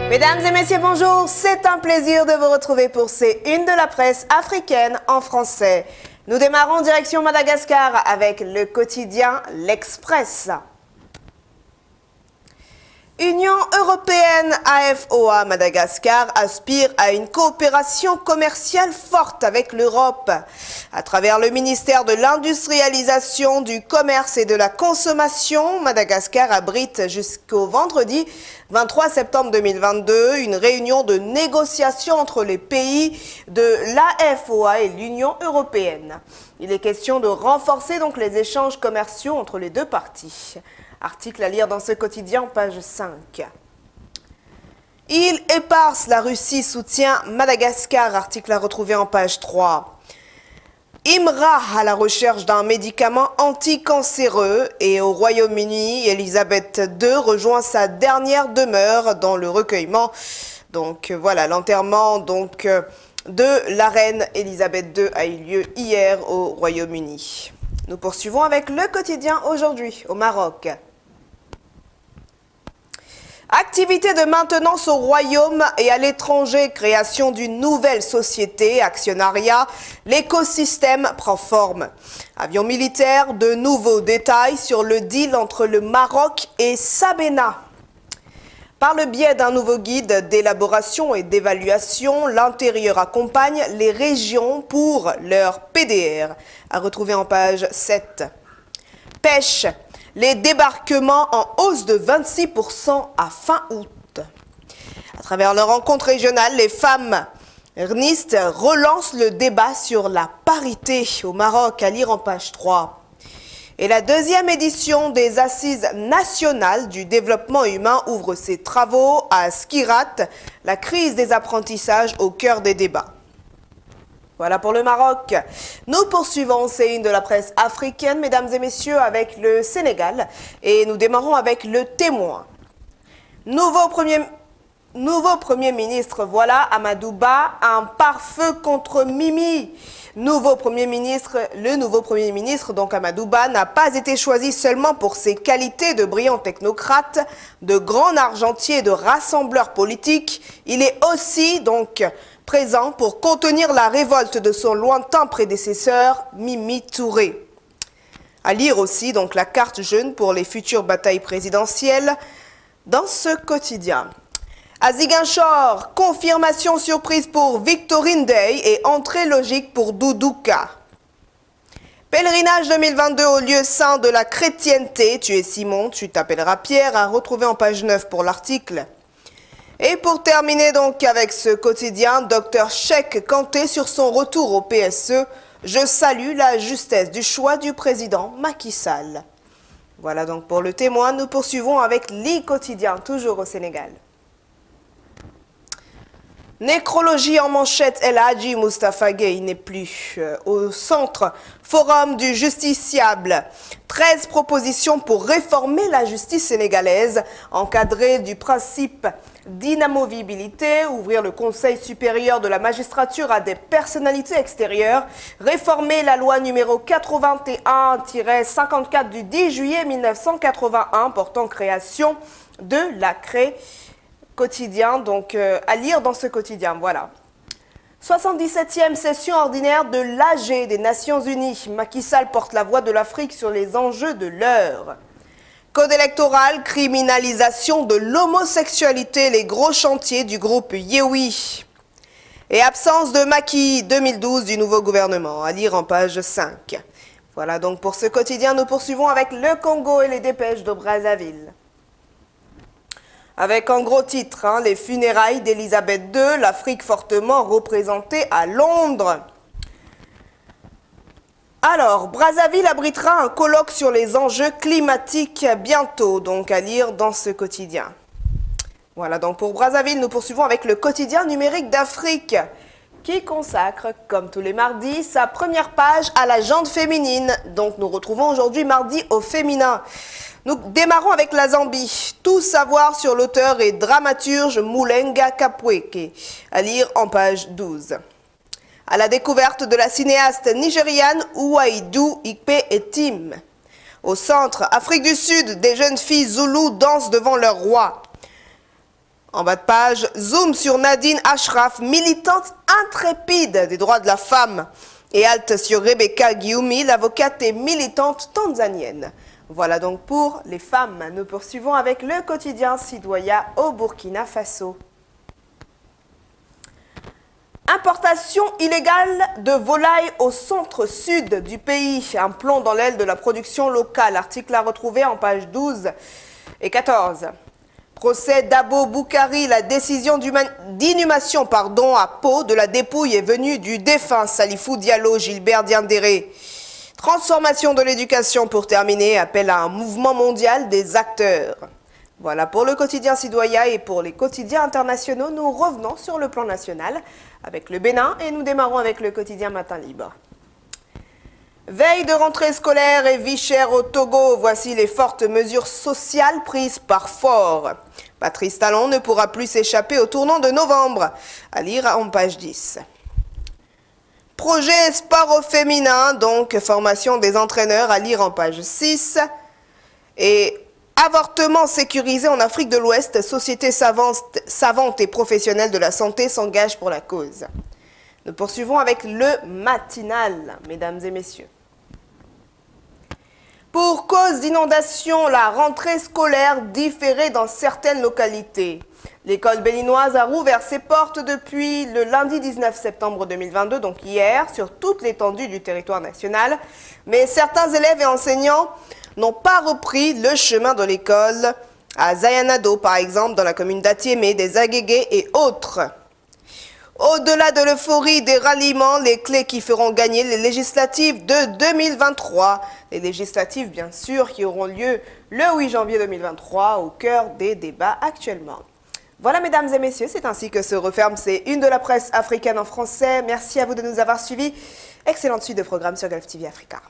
Mesdames et messieurs, bonjour. C'est un plaisir de vous retrouver pour ces Une de la presse africaine en français. Nous démarrons en direction Madagascar avec le quotidien L'Express. Union européenne AFOA Madagascar aspire à une coopération commerciale forte avec l'Europe. À travers le ministère de l'Industrialisation, du Commerce et de la Consommation, Madagascar abrite jusqu'au vendredi 23 septembre 2022 une réunion de négociation entre les pays de l'AFOA et l'Union européenne. Il est question de renforcer donc les échanges commerciaux entre les deux parties. Article à lire dans ce quotidien, page 5. Île éparse, la Russie soutient Madagascar, article à retrouver en page 3. IMRA à la recherche d'un médicament anticancéreux et au Royaume-Uni, Elisabeth II rejoint sa dernière demeure dans le recueillement. Donc voilà, l'enterrement de la reine Elisabeth II a eu lieu hier au Royaume-Uni. Nous poursuivons avec le quotidien aujourd'hui au Maroc. Activité de maintenance au Royaume et à l'étranger, création d'une nouvelle société, actionnariat, l'écosystème prend forme. Avion militaire, de nouveaux détails sur le deal entre le Maroc et Sabena. Par le biais d'un nouveau guide d'élaboration et d'évaluation, l'intérieur accompagne les régions pour leur PDR, à retrouver en page 7. Pêche. Les débarquements en hausse de 26% à fin août. À travers leur rencontre régionale, les femmes RNIST relancent le débat sur la parité au Maroc, à lire en page 3. Et la deuxième édition des Assises nationales du développement humain ouvre ses travaux à Skirat, la crise des apprentissages au cœur des débats. Voilà pour le Maroc. Nous poursuivons ces Une de la presse africaine, mesdames et messieurs, avec le Sénégal. Et nous démarrons avec le Témoin. Nouveau Premier ministre, voilà, Amadou Ba, un pare-feu contre Mimi. Le nouveau Premier ministre, donc Amadou Ba, n'a pas été choisi seulement pour ses qualités de brillant technocrate, de grand argentier et de rassembleur politique. Il est aussi, présent pour contenir la révolte de son lointain prédécesseur, Mimi Touré. À lire aussi la carte jaune pour les futures batailles présidentielles dans ce quotidien. À Ziguinchor, confirmation surprise pour Victorine Day et entrée logique pour Doudouka. Pèlerinage 2022 au lieu saint de la chrétienté. Tu es Simon, tu t'appelleras Pierre, à retrouver en page 9 pour l'article. Et pour terminer avec ce quotidien, Dr Cheikh Kanté sur son retour au PSE. Je salue la justesse du choix du président Macky Sall. Voilà donc pour le Témoin. Nous poursuivons avec l'I-Quotidien, toujours au Sénégal. Nécrologie en manchette, El Hadji Moustapha Gueye n'est plus au centre. Forum du justiciable. 13 propositions pour réformer la justice sénégalaise, encadrer du principe d'inamovibilité, ouvrir le Conseil supérieur de la magistrature à des personnalités extérieures, réformer la loi numéro 81-54 du 10 juillet 1981 portant création de la CRE. Quotidien, à lire dans ce quotidien, voilà. 77e session ordinaire de l'AG des Nations Unies. Macky Sall porte la voix de l'Afrique sur les enjeux de l'heure. Code électoral, criminalisation de l'homosexualité, les gros chantiers du groupe Yewi. Et absence de Macky 2012 du nouveau gouvernement, à lire en page 5. Voilà donc pour ce quotidien, nous poursuivons avec le Congo et les dépêches de Brazzaville. Avec en gros titre, les funérailles d'Elisabeth II, l'Afrique fortement représentée à Londres. Alors, Brazzaville abritera un colloque sur les enjeux climatiques bientôt, à lire dans ce quotidien. Voilà donc pour Brazzaville, nous poursuivons avec le quotidien numérique d'Afrique, qui consacre, comme tous les mardis, sa première page à la gente féminine. Donc nous retrouvons aujourd'hui mardi au féminin. Nous démarrons avec la Zambie. Tout savoir sur l'auteur et dramaturge Mulenga Kapweke, à lire en page 12. À la découverte de la cinéaste nigériane Uwaidu Ikpe Etim. Au centre, Afrique du Sud, des jeunes filles zoulous dansent devant leur roi. En bas de page, zoom sur Nadine Ashraf, militante intrépide des droits de la femme. Et halte sur Rebecca Guillumi, l'avocate et militante tanzanienne. Voilà donc pour les femmes. Nous poursuivons avec le quotidien Sidoya au Burkina Faso. Importation illégale de volailles au centre-sud du pays. Un plomb dans l'aile de la production locale. Article à retrouver en page 12 et 14. Procès d'Abo Boukari, la décision d'inhumation à Pau de la dépouille est venue du défunt Salifou Diallo Gilbert Diendéré. Transformation de l'éducation pour terminer, appel à un mouvement mondial des acteurs. Voilà pour le quotidien Sidoya et pour les quotidiens internationaux, nous revenons sur le plan national avec le Bénin et nous démarrons avec le quotidien Matin Libre. Veille de rentrée scolaire et vie chère au Togo, voici les fortes mesures sociales prises par Fort. Patrice Talon ne pourra plus s'échapper au tournant de novembre, à lire en page 10. Projet sport au féminin, donc formation des entraîneurs, à lire en page 6. Et avortement sécurisé en Afrique de l'Ouest, société savante et professionnelle de la santé s'engage pour la cause. Nous poursuivons avec le matinal, mesdames et messieurs. Pour cause d'inondation, la rentrée scolaire différée dans certaines localités. L'école béninoise a rouvert ses portes depuis le lundi 19 septembre 2022, donc hier, sur toute l'étendue du territoire national. Mais certains élèves et enseignants n'ont pas repris le chemin de l'école à Zayanado, par exemple, dans la commune d'Atiémé, des Agégués et autres. Au-delà de l'euphorie des ralliements, les clés qui feront gagner les législatives de 2023. Les législatives, bien sûr, qui auront lieu le 8 janvier 2023, au cœur des débats actuellement. Voilà, mesdames et messieurs, c'est ainsi que se referme ces Une de la presse africaine en français. Merci à vous de nous avoir suivis. Excellente suite de programme sur Gulf TV Africa.